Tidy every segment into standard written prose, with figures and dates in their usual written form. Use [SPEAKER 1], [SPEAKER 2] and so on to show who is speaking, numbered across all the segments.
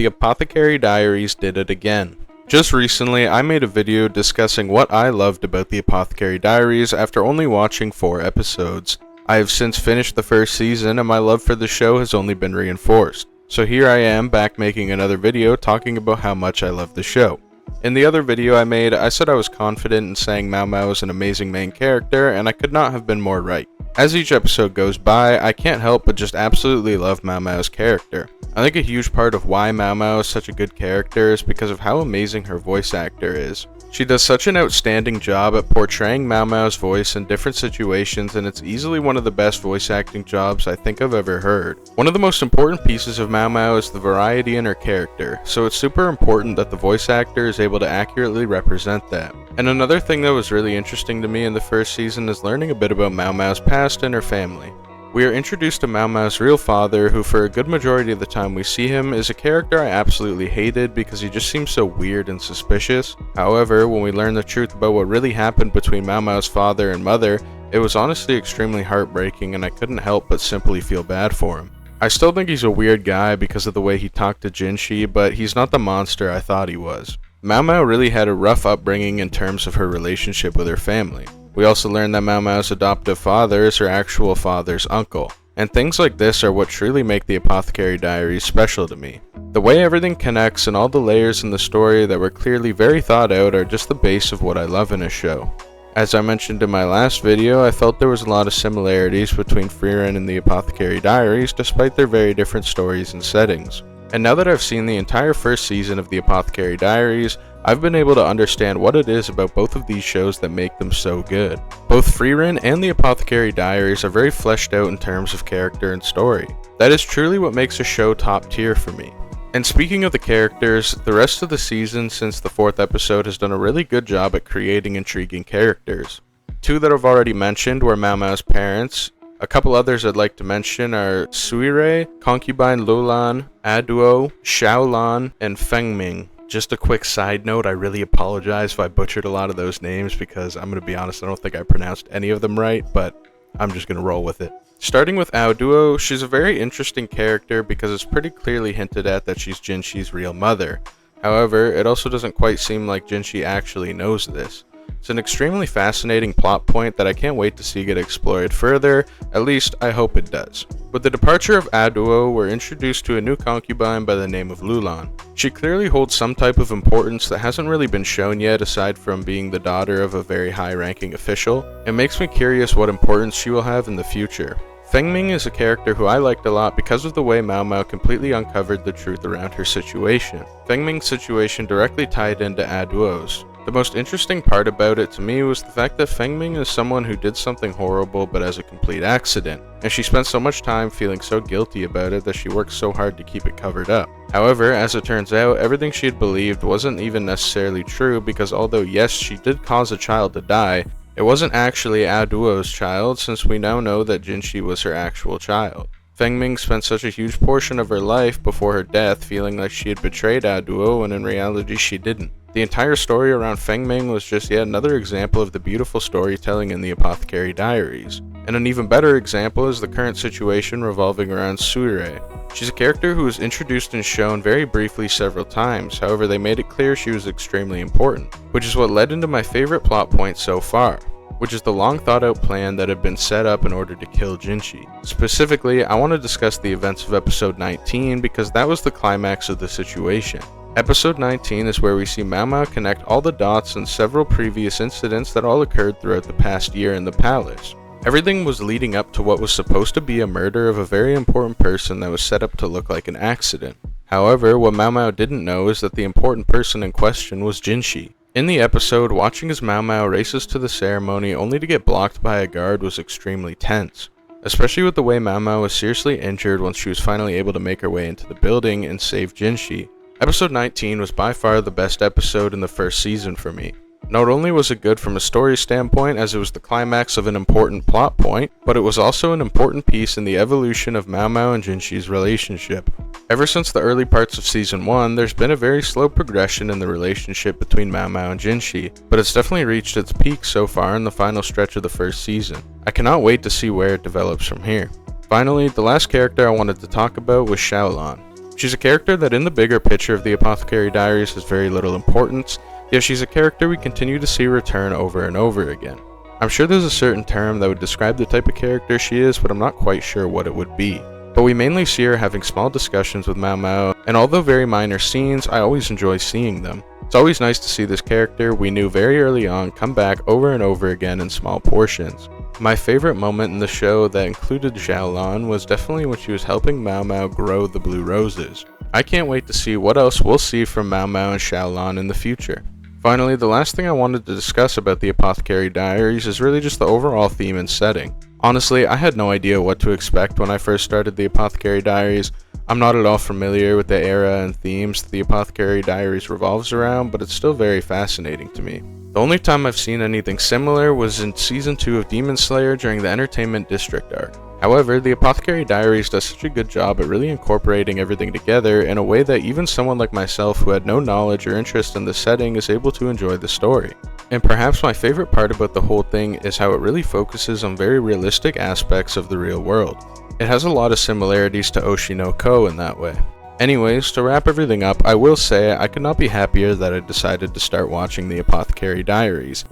[SPEAKER 1] the Apothecary Diaries did it again. Just recently, I made a video discussing what I loved about the Apothecary Diaries after only watching 4 episodes. I have since finished the first season and my love for the show has only been reinforced. So here I am back making another video talking about how much I love the show. In the other video I made, I said I was confident in saying Mao Mao is an amazing main character, and I could not have been more right. As each episode goes by, I can't help but just absolutely love Mao Mao's character. I think a huge part of why Mao Mao is such a good character is because of how amazing her voice actor is. She does such an outstanding job at portraying Mao Mao's voice in different situations, and it's easily one of the best voice acting jobs I think I've ever heard. One of the most important pieces of Mao Mao is the variety in her character, so it's super important that the voice actor is able to accurately represent that. And another thing that was really interesting to me in the first season is learning a bit about Mao Mao's past and her family. We are introduced to Mao Mao's real father, who for a good majority of the time we see him is a character I absolutely hated because he just seems so weird and suspicious. However, when we learn the truth about what really happened between Mao Mao's father and mother, it was honestly extremely heartbreaking and I couldn't help but simply feel bad for him. I still think he's a weird guy because of the way he talked to Jinshi, but he's not the monster I thought he was. Mao Mao really had a rough upbringing in terms of her relationship with her family. We also learn that Mao Mao's adoptive father is her actual father's uncle, and things like this are what truly make the Apothecary Diaries special to me. The way everything connects and all the layers in the story that were clearly very thought out are just the base of what I love in a show. As I mentioned in my last video, I felt there was a lot of similarities between Frieren and the Apothecary Diaries despite their very different stories and settings. And now that I've seen the entire first season of the Apothecary Diaries, I've been able to understand what it is about both of these shows that make them so good. Both Frieren and the Apothecary Diaries are very fleshed out in terms of character and story. That is truly what makes a show top tier for me. And speaking of the characters, the rest of the season since the 4th episode has done a really good job at creating intriguing characters. 2 that I've already mentioned were Mao Mao's parents. A couple others I'd like to mention are Suirei, concubine Lulan, Aduo, Xiaolan, and Fengming. Just a quick side note, I really apologize if I butchered a lot of those names because I'm going to be honest, I don't think I pronounced any of them right, but I'm just going to roll with it. Starting with Aduo, she's a very interesting character because it's pretty clearly hinted at that she's Jinshi's real mother. However, it also doesn't quite seem like Jinshi actually knows this. It's an extremely fascinating plot point that I can't wait to see get explored further, at least I hope it does. With the departure of Aduo, we're introduced to a new concubine by the name of Lulan. She clearly holds some type of importance that hasn't really been shown yet aside from being the daughter of a very high-ranking official. It makes me curious what importance she will have in the future. Fengming is a character who I liked a lot because of the way Mao Mao completely uncovered the truth around her situation. Fengming's situation directly tied into Aduo's. The most interesting part about it to me was the fact that Fengming is someone who did something horrible but as a complete accident, and she spent so much time feeling so guilty about it that she worked so hard to keep it covered up. However, as it turns out, everything she had believed wasn't even necessarily true because although yes, she did cause a child to die, it wasn't actually Aduo's child since we now know that Jinshi was her actual child. Fengming spent such a huge portion of her life before her death feeling like she had betrayed Aduo when in reality she didn't. The entire story around Fengming was just yet another example of the beautiful storytelling in the Apothecary Diaries. And an even better example is the current situation revolving around Suirei. She's a character who was introduced and shown very briefly several times, however they made it clear she was extremely important, which is what led into my favorite plot point so far, which is the long thought out plan that had been set up in order to kill Jinshi. Specifically, I want to discuss the events of episode 19 because that was the climax of the situation. Episode 19 is where we see Mao Mao connect all the dots in several previous incidents that all occurred throughout the past year in the palace. Everything was leading up to what was supposed to be a murder of a very important person that was set up to look like an accident. However, what Mao Mao didn't know is that the important person in question was Jinshi. In the episode, watching as Mao Mao races to the ceremony only to get blocked by a guard was extremely tense, especially with the way Mao Mao was seriously injured once she was finally able to make her way into the building and save Jinshi. Episode 19 was by far the best episode in the first season for me. Not only was it good from a story standpoint as it was the climax of an important plot point, but it was also an important piece in the evolution of Mao Mao and Jinshi's relationship. Ever since the early parts of Season 1, there's been a very slow progression in the relationship between Mao Mao and Jinshi, but it's definitely reached its peak so far in the final stretch of the first season. I cannot wait to see where it develops from here. Finally, the last character I wanted to talk about was Xiaolan. She's a character that in the bigger picture of the Apothecary Diaries has very little importance, yet she's a character we continue to see return over and over again. I'm sure there's a certain term that would describe the type of character she is, but I'm not quite sure what it would be. But we mainly see her having small discussions with Mao Mao, and although very minor scenes, I always enjoy seeing them. It's always nice to see this character we knew very early on come back over and over again in small portions. My favorite moment in the show that included Xiaolan was definitely when she was helping Mao Mao grow the blue roses. I can't wait to see what else we'll see from Mao Mao and Xiaolan in the future. Finally, the last thing I wanted to discuss about the Apothecary Diaries is really just the overall theme and setting. Honestly, I had no idea what to expect when I first started the Apothecary Diaries. I'm not at all familiar with the era and themes the Apothecary Diaries revolves around, but it's still very fascinating to me. The only time I've seen anything similar was in Season 2 of Demon Slayer during the Entertainment District arc. However, the Apothecary Diaries does such a good job at really incorporating everything together in a way that even someone like myself who had no knowledge or interest in the setting is able to enjoy the story. And perhaps my favorite part about the whole thing is how it really focuses on very realistic aspects of the real world. It has a lot of similarities to Oshi no Ko in that way. Anyways, to wrap everything up, I will say I could not be happier that I decided to start watching the Apothecary Diaries.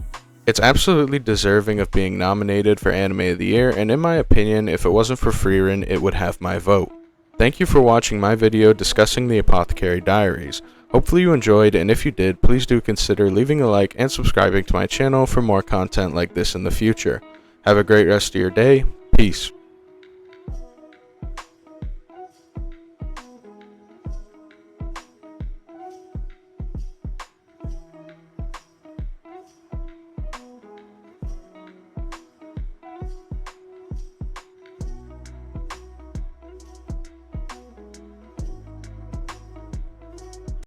[SPEAKER 1] It's absolutely deserving of being nominated for Anime of the Year, and in my opinion, if it wasn't for Frieren, it would have my vote. Thank you for watching my video discussing the Apothecary Diaries. Hopefully you enjoyed, and if you did, please do consider leaving a like and subscribing to my channel for more content like this in the future. Have a great rest of your day. Peace.